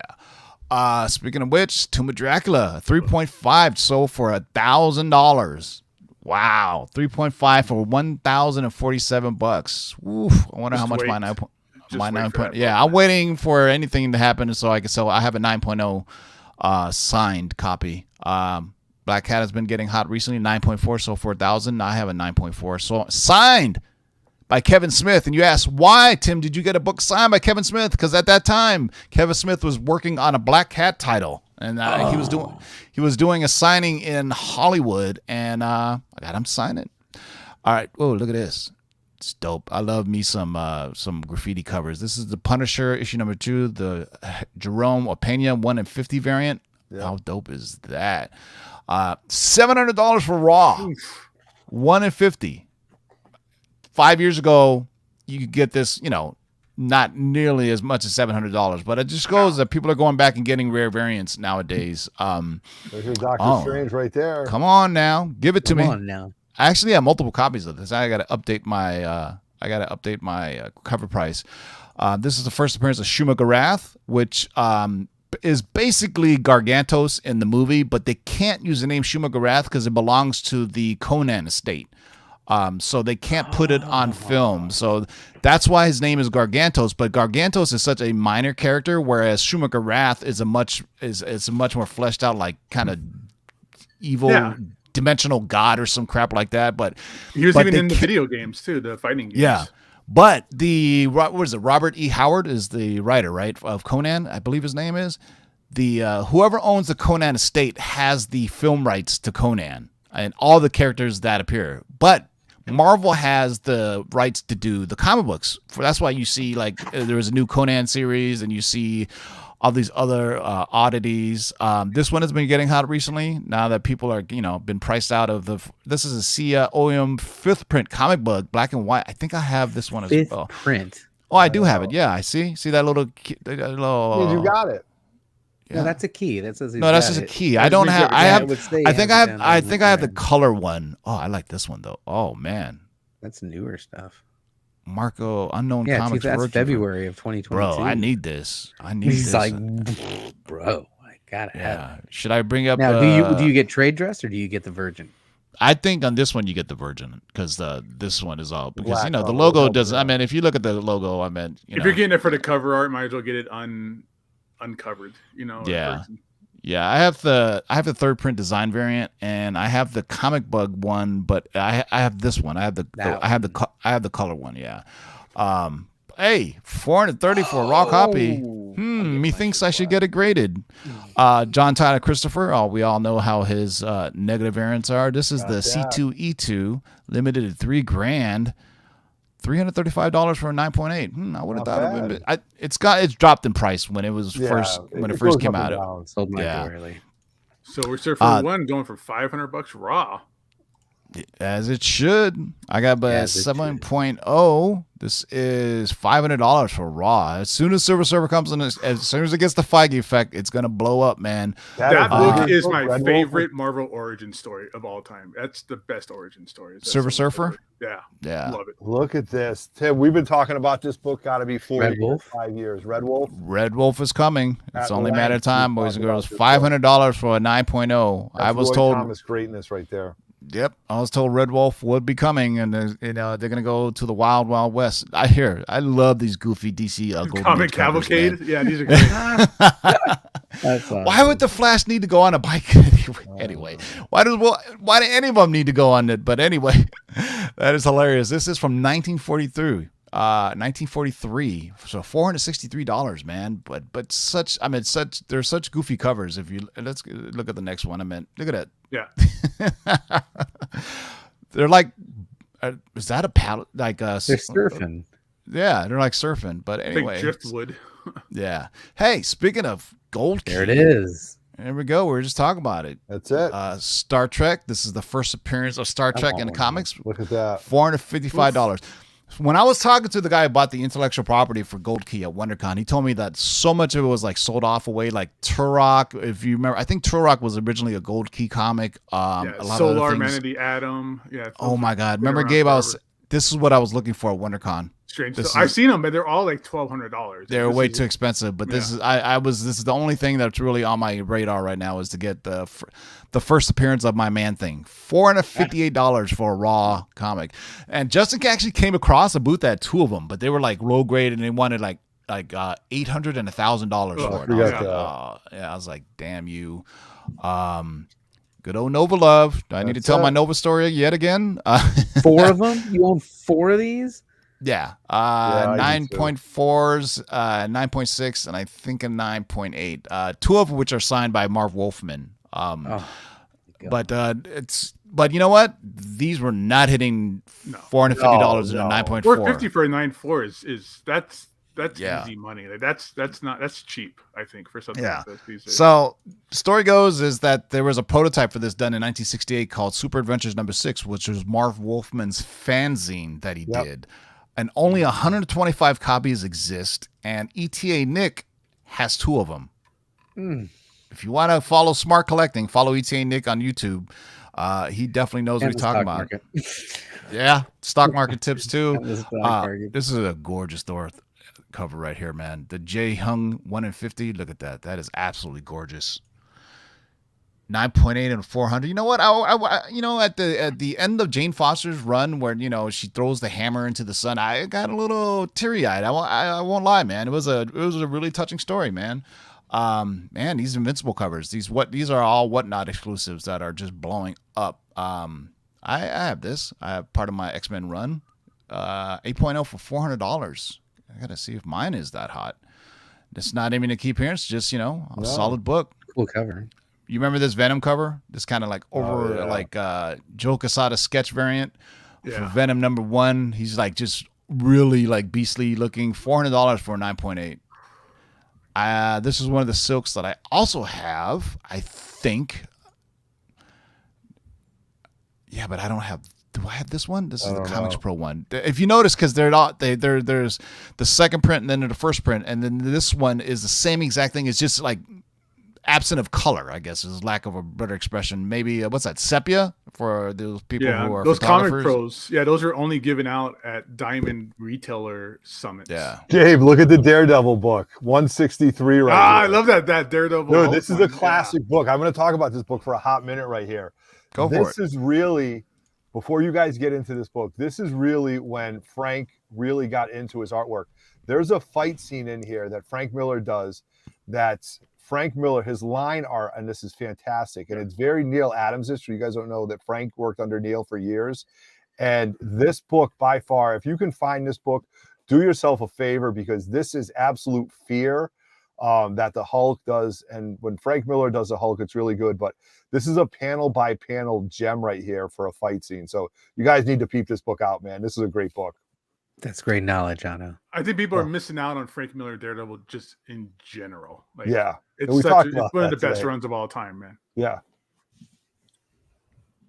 Speaking of which, Tomb of Dracula, 3.5 sold for $1,000. Wow, 3.5 for $1,047. Oof. I wonder
Just
how much
wait.
my
Just
my
wait
9.
for that
Yeah,
book.
I'm waiting for anything to happen so I can sell. I have a 9.0 signed copy. Black Cat has been getting hot recently. 9.4 sold for $1,000. I have a 9.4 so signed by Kevin Smith. And you ask, why, Tim, did you get a book signed by Kevin Smith? Because at that time, Kevin Smith was working on a Black Cat title, and he was doing a signing in Hollywood, and I got him sign it. All right. Whoa, look at this. It's dope. I love me some graffiti covers. This is the Punisher issue number 2, the Jerome Opeña 1 in 50 variant.
Yeah.
How dope is that? $700 for Raw, 1 in 50. 5 years ago, you could get this, not nearly as much as $700, but it just goes that people are going back and getting rare variants nowadays.
There's your Doctor Strange right there.
Come on now, give it to me.
Come on now.
I actually have multiple copies of this. I got to update my cover price. This is the first appearance of Shuma Gorath, which is basically Gargantos in the movie, but they can't use the name Shuma Gorath because it belongs to the Conan estate. So they can't put it on film. So that's why his name is Gargantos. But Gargantos is such a minor character, whereas Shuma Gorath is a much more fleshed out, like kind of evil dimensional god or some crap like that. But
He was
but
even
they
in the
can't-
video games too, the fighting games.
Yeah. But what is it? Robert E. Howard is the writer, right, of Conan, I believe his name is. The whoever owns the Conan estate has the film rights to Conan and all the characters that appear. But Marvel has the rights to do the comic books. That's why you see there was a new Conan series, and you see all these other oddities. This one has been getting hot recently. Now that people are been priced out of the. This is a Sia Oum 5th print comic book, black and white. I think I have this one as
Fifth
well.
print.
Oh, I do have it. Yeah, I see that little.
Means you got it.
Yeah.
No, that's a key. That says
No, that's just a key. I don't have. I have. I think I have the
the.
color one. Oh, I like this one though. Oh man,
That's newer stuff.
Marco Unknown
Yeah,
Comics.
that's
Virgin.
February of 2022.
Bro, I need this.
He's like, bro, I gotta have
Yeah. Should I bring up?
it. Now, do you get trade dress or do you get the virgin?
I think on this one you get the Virgin because this one is all because
Black
the
on
logo
the
doesn't.
logo.
I mean, if you look at the logo, I mean,
If you're getting it for the cover art, might as well get it uncovered.
Yeah.
person.
Yeah, I have the 3rd print design variant, and I have the comic bug one, but I have this one. I have the color one. Yeah. Hey, $430 for a raw copy. Methinks I should get it graded. John Tyler Christopher. Oh, we all know how his negative variants are. This is the C2E2 limited at $3,000. $335 for a 9.8. I would have
Not
thought it would.
bad.
It's dropped in price when it was first
it
first
goes
came
up and
out.
down.
Sold my
Yeah.
early.
So we're Surfer One going for $500 raw.
As it should. I got by
As it
7.0. This is $500 for raw. As soon as Silver Surfer comes in, as soon as it gets the Feige effect, it's gonna blow up, man.
That book is my
Red Wolf.
favorite Marvel origin story of all time. That's the best origin story. Is that
Silver Surfer?
Yeah,
Yeah.
love it.
Look at this, Tim. We've been talking about this book. Got to be 4
Red
years,
Wolf?
5 years. Red Wolf.
Red Wolf is coming. It's
At
only a matter of
length,
time,
we've
boys and
talked
girls.
about this
$500 for a 9.0. I
That's
was
Roy
told.
Thomas greatness right there.
Yep, I was told Red Wolf would be coming, and they're gonna go to the Wild Wild West. I love these goofy DC Golden
Comic
Age covers,
Cavalcade.
man.
Yeah, these are great.
That's
Why would the Flash need to go on a bike anyway? Why do any of them need to go on it? But anyway, that is hilarious. This is from 1943, so $463, man. But they're such goofy covers. If you let's look at the next one. Look at it.
Yeah.
They're like, is that a paddle? Like
They're surfing.
Yeah, they're like surfing. But
I think
anyway,
driftwood.
yeah. Hey, speaking of gold key,
There it is.
there we go. We were just talking about it.
That's it.
Star Trek. This is the first appearance of Star Trek in the
want one.
comics.
Look at that.
$455. When I was talking to the guy who bought the intellectual property for Gold Key at WonderCon, he told me that so much of it was like sold off away. Like Turok, if you remember, I think Turok was originally a Gold Key comic. A lot of
Solar
other
Man
things.
of the Atom. Yeah.
Oh my God!
been
Remember,
around
Gabe?
forever.
This is what I was looking for at WonderCon.
Strange.
This
So I've
is-
seen them, but they're all like $1,200.
They're way too expensive, but this is this is the only thing that's really on my radar right now is to get the first appearance of my Man Thing. $458 for a raw comic, and Justin actually came across a booth that had two of them, but they were like low grade and they wanted like $800 and $1,000 for it. I was
forgot
like,
that.
I was like, damn you. Good old Nova love. Do I need to
That's
tell my
it.
Nova story yet again?
4 of them? You own 4 of these?
Yeah,
I do too.
9.4s, 9.6, and I think a 9.8. 2 of which are signed by Marv Wolfman.
God.
But you know what? These were not hitting $450 in a
No.
9.4.
$450 for a 9.4 is that's
Yeah.
easy money. Like that's cheap. I think for something
Yeah.
like this these days.
So, story goes is that there was a prototype for this done in 1968 called Super Adventures number 6, which was Marv Wolfman's fanzine that he
Yep.
did. And only 125 copies exist, and ETA Nick has 2 of them. If you want to follow Smart Collecting, follow ETA Nick on YouTube. He definitely knows what
And
he's
the
talking
stock
about.
market.
Yeah, stock market tips too.
And the stock market.
This is a gorgeous cover right here, man. The J Hung 1 in 50. Look at that. That is absolutely gorgeous. 9.8 and 400. You know what? I at the end of Jane Foster's run, where she throws the hammer into the sun, I got a little teary eyed. I won't lie, man. It was a really touching story, man. Man, these Invincible covers. These are all Whatnot exclusives that are just blowing up. I have this. I have part of my X-Men run. 8.0 for $400. I gotta see if mine is that hot. It's not aiming to keep here. It's just a solid book.
Cool cover.
You remember this Venom cover? This kind of like Joe Quesada sketch variant for Venom number 1. He's like just really like beastly looking. $400 for a 9.8. This is one of the silks that I also have. I think. Yeah, but I don't have. Do I have this one? This is the Comics Pro one. If you notice, because there's the second print and then the first print, and then this one is the same exact thing. It's just like absent of color, I guess, is lack of a better expression. Maybe what's that, sepia for those people who are
those comic
photographers?
pros. Yeah, those are only given out at Diamond Retailer Summits.
Yeah.
Gabe, look at the Daredevil book. 163 right
I
here.
love that Daredevil.
Dude, this is a
one.
classic book. I'm going to talk about this book for a hot minute right here.
Go for
This
it.
is really, before you guys get into this book, this is really when Frank really got into his artwork. There's a fight scene in here that Frank Miller does that's Frank Miller, his line art, and this is fantastic. And it's very Neil Adams-ish. You guys don't know that Frank worked under Neil for years. And this book, by far, if you can find this book, do yourself a favor, because this is absolute fear that the Hulk does. And when Frank Miller does the Hulk, it's really good. But this is a panel by panel gem right here for a fight scene. So you guys need to peep this book out, man. This is a great book.
That's great knowledge, Anno.
I think people are missing out on Frank Miller Daredevil just in general. Like,
Yeah.
it's,
we
such
talked
it's
about
one of
that
the best
today.
runs of all time, man.
Yeah.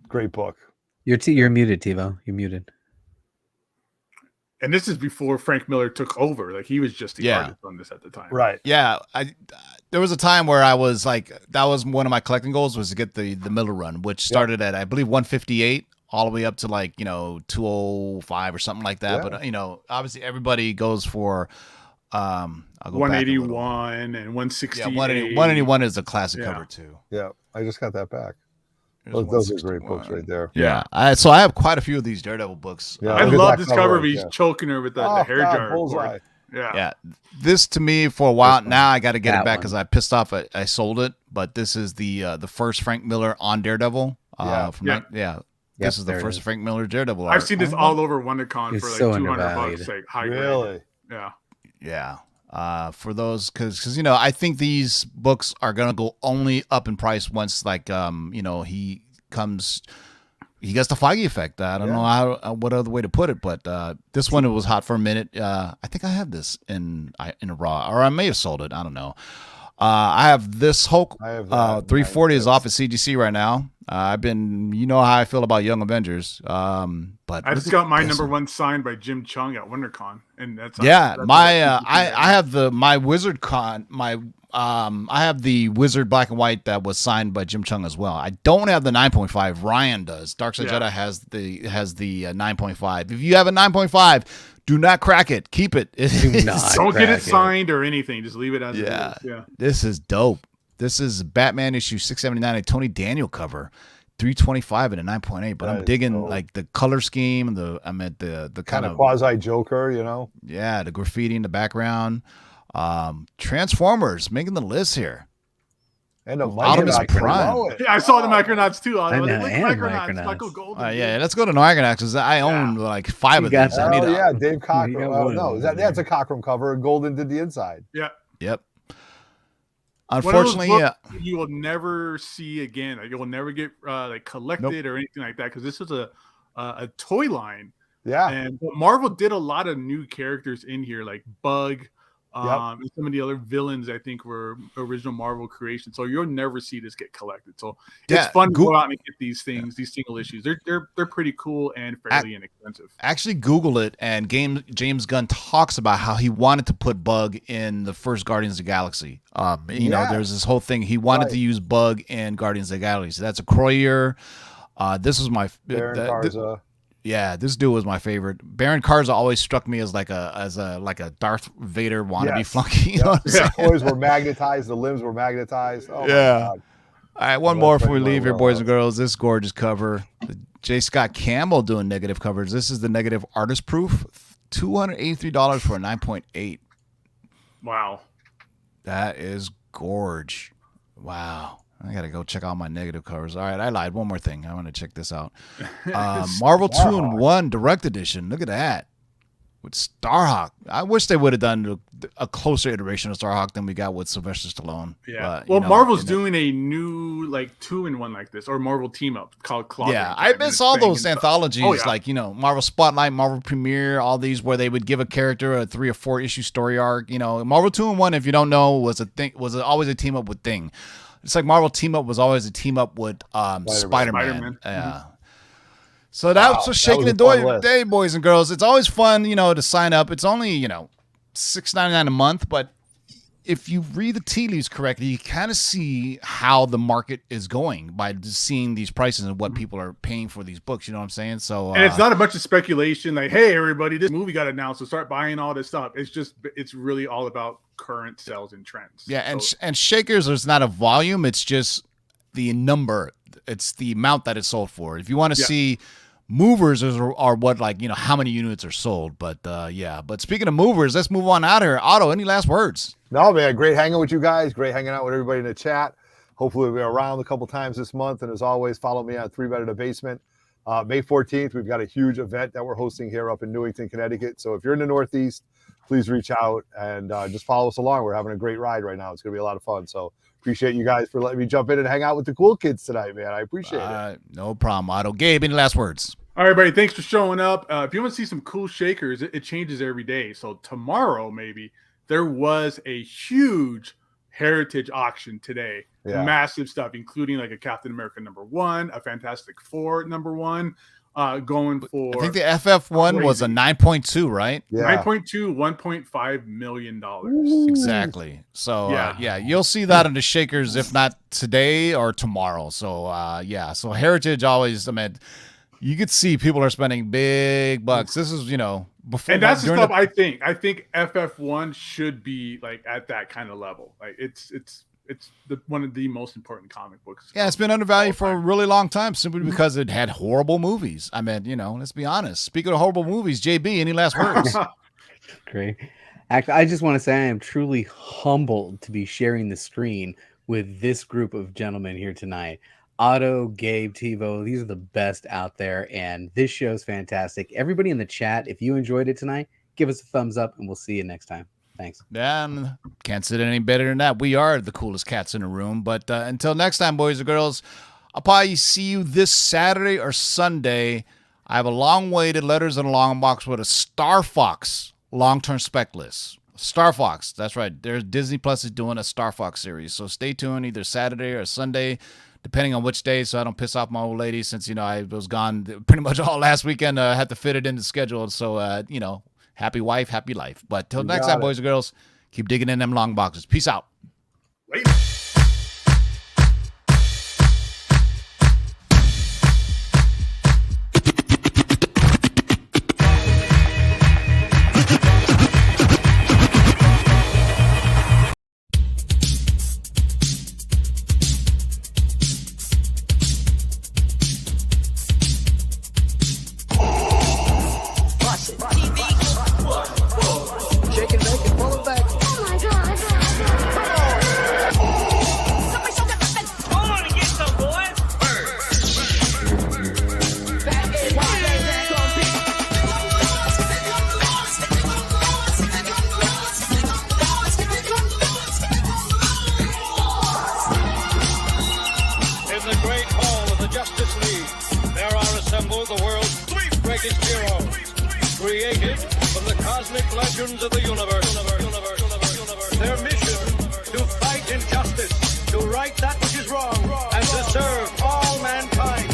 Great book.
You're muted, TiVo. You're muted.
And this is before Frank Miller took over. Like, he was just the
Yeah.
artist on this at the time.
Right.
Yeah, there was a time where I was like, that was one of my collecting goals, was to get the Miller run, which started at, I believe, 158 all the way up to like 205 or something like that.
Yeah.
But obviously everybody goes for I'll go back a little.
181 and 168.
Yeah, 181 is a classic
Yeah.
cover too.
Yeah. I just got that back.
There's
Those are great
161.
books right there.
Yeah, so I have quite a few of these Daredevil books.
Yeah,
I
look at
love
that
this
cover
cover.
right
But he's
there.
choking her with the
Oh,
hair
God,
jar.
bullseye.
cord. Yeah.
Yeah, this to me for a while now, I got to get
That
it back
one.
because I pissed off. I sold it, but this is the first Frank Miller on Daredevil.
Yeah.
This is the
there it
first
is.
Frank Miller Daredevil.
I've
art.
seen this all over WonderCon
It's
for like
so
$200.
undervalued.
Like, high grade.
Really?
Yeah.
Yeah. For those, because I think these books are gonna go only up in price once he comes he gets the Feige effect. I don't know how what other way to put it, but this one, it was hot for a minute. I think I have this in a raw, or I may have sold it. I don't know. I have this Hulk. 340 is off at CGC right now. I've been, you know how I feel about Young Avengers. But
I just got my number one signed by Jim Chung at WonderCon, and that's
I have my Wizard Con I have the Wizard Black and White that was signed by Jim Chung as well. I don't have the 9.5. Ryan does. Darkseid Jedi has the 9.5. If you have a 9.5, do not crack it. Keep it.
Don't get it signed or anything. Just leave it as it is. Yeah.
This is dope. This is Batman issue 679, a Tony Daniel cover, 325 and a 9.8. But I'm digging like the color scheme and the kind of
quasi Joker, you know.
Yeah, the graffiti in the background. Transformers making the list here.
And the
Optimus Prime.
Yeah, I saw the Micronauts too.
Micronauts.
Michael Golden.
Yeah, let's go to Micronauts because I own like 5 of these.
Dave Cockrum. No, that's a Cockrum cover. Golden did the inside.
Yeah.
Yep. Unfortunately,
you will never see again. Like, you will never get like collected or anything like that because this is a toy line.
Yeah.
And Marvel did a lot of new characters in here, like Bug. And some of the other villains I think were original Marvel creations. So you'll never see this get collected. So it's fun to go out and get these things, these single issues. They're pretty cool and fairly inexpensive.
Actually, Google it, and James Gunn talks about how he wanted to put Bug in the first Guardians of the Galaxy. You know, there's this whole thing. He wanted to use Bug in Guardians of the Galaxy. So that's a Croyer. This was my
Baron Karza.
Yeah, this dude was my favorite. Baron Karza always struck me as like a Darth Vader wannabe flunky. You know what I'm saying?
The toys were magnetized. The limbs were magnetized. Oh,
yeah.
My God.
All right, one more before we leave here, boys and girls. This gorgeous cover. J. Scott Campbell doing negative covers. This is the negative artist proof. $283 for a 9.8.
Wow.
That is gorge. Wow. I got to go check out my negative covers. All right, I lied. One more thing. I want to check this out. Marvel 2-in-1 Direct Edition. Look at that. With Starhawk. I wish they would have done a closer iteration of Starhawk than we got with Sylvester Stallone.
Yeah. But, Marvel's doing a new 2-in-1 like this, or Marvel team up called Claw.
Yeah, I miss all those anthologies, like, you know, Marvel Spotlight, Marvel Premiere, all these where they would give a character a 3 or 4 issue story arc. You know, Marvel 2-in-1, if you don't know, was always a team up with Thing. It's like Marvel Team Up was always a team up with Spider-Man. Yeah. So that's what's shaking the day, boys and girls. It's always fun, you know, to sign up. It's only, you know, $6.99 a month, but if you read the tea leaves correctly, you kind of see how the market is going by just seeing these prices and what people are paying for these books. You know what I'm saying? So,
and it's not a bunch of speculation like, hey, everybody, this movie got announced, so start buying all this stuff. It's really all about current sales and trends.
Yeah, and Shakers, there's not a volume. It's just the number. It's the amount that it's sold for. If you want to see movers are what, like, you know, how many units are sold. But but speaking of movers, let's move on out here. Otto, any last words?
No, man, great hanging with you guys. Great hanging out with everybody in the chat. Hopefully we'll be around a couple times this month. And as always, follow me on 3 Bet in the Basement. May 14th, we've got a huge event that we're hosting here up in Newington, Connecticut. So if you're in the Northeast, please reach out and just follow us along. We're having a great ride right now. It's going to be a lot of fun. So appreciate you guys for letting me jump in and hang out with the cool kids tonight, man. I appreciate it.
No problem, Otto. Gabe, any last words?
All right, everybody, thanks for showing up. If you want to see some cool shakers, it changes every day. So tomorrow, maybe, there was a huge heritage auction today. Yeah. Massive stuff, including like a Captain America #1, a Fantastic Four #1, going for...
I think the FF1 was a 9.2, right?
Yeah. 9.2, $1.5 million.
Exactly. So, you'll see that in the shakers, if not today or tomorrow. So, so heritage always, I mean... You could see people are spending big bucks. This is, you know, before.
And that's the stuff I think. I think FF1 should be like at that kind of level. Like it's one of the most important comic books.
Yeah, it's been undervalued for a really long time simply because it had horrible movies. I mean, you know, let's be honest. Speaking of horrible movies, JB, any last words?
Great. Actually, I just want to say I am truly humbled to be sharing the screen with this group of gentlemen here tonight. Otto, Gabe, TiVo, these are the best out there, and this show's fantastic. Everybody in the chat, if you enjoyed it tonight, give us a thumbs up, and we'll see you next time. Thanks.
Yeah, can't sit any better than that. We are the coolest cats in the room. But until next time, boys and girls, I'll probably see you this Saturday or Sunday. I have a long-awaited Letters in a Long Box with a Star Fox long-term spec list. Star Fox, that's right. There's Disney Plus is doing a Star Fox series, so stay tuned either Saturday or Sunday, depending on which day, so I don't piss off my old lady. Since I was gone pretty much all last weekend, I had to fit it in the schedule. So happy wife, happy life. But till next time, boys and girls, keep digging in them long boxes. Peace out.
Wait.
Shake and bake and pull it back.
Oh my God.
In the great hall of the Justice League, there are assembled the world's three greatest heroes, created from the cosmic legends of the universe. Their mission, to fight injustice, to right that which is wrong, and to serve all mankind.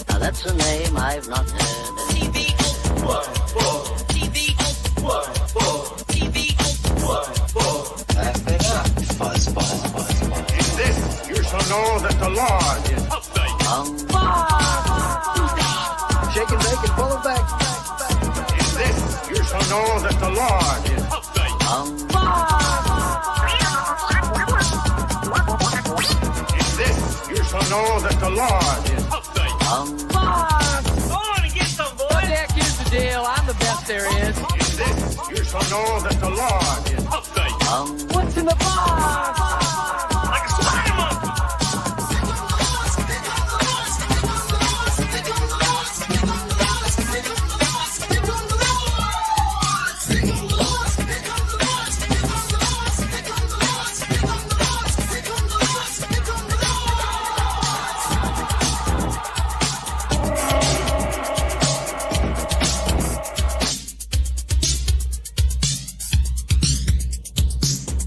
Now that's a name I've not heard.
In this, you shall know that the Lord is upright.
Shake and bake and pull it back.
In this, you shall know that the Lord is upright. In this, you shall know that the Lord is upright.
Go on and get some, boys. Heck, here's the deal. I'm the best there is.
In this, you shall know that the Lord is upright.
What's in the box?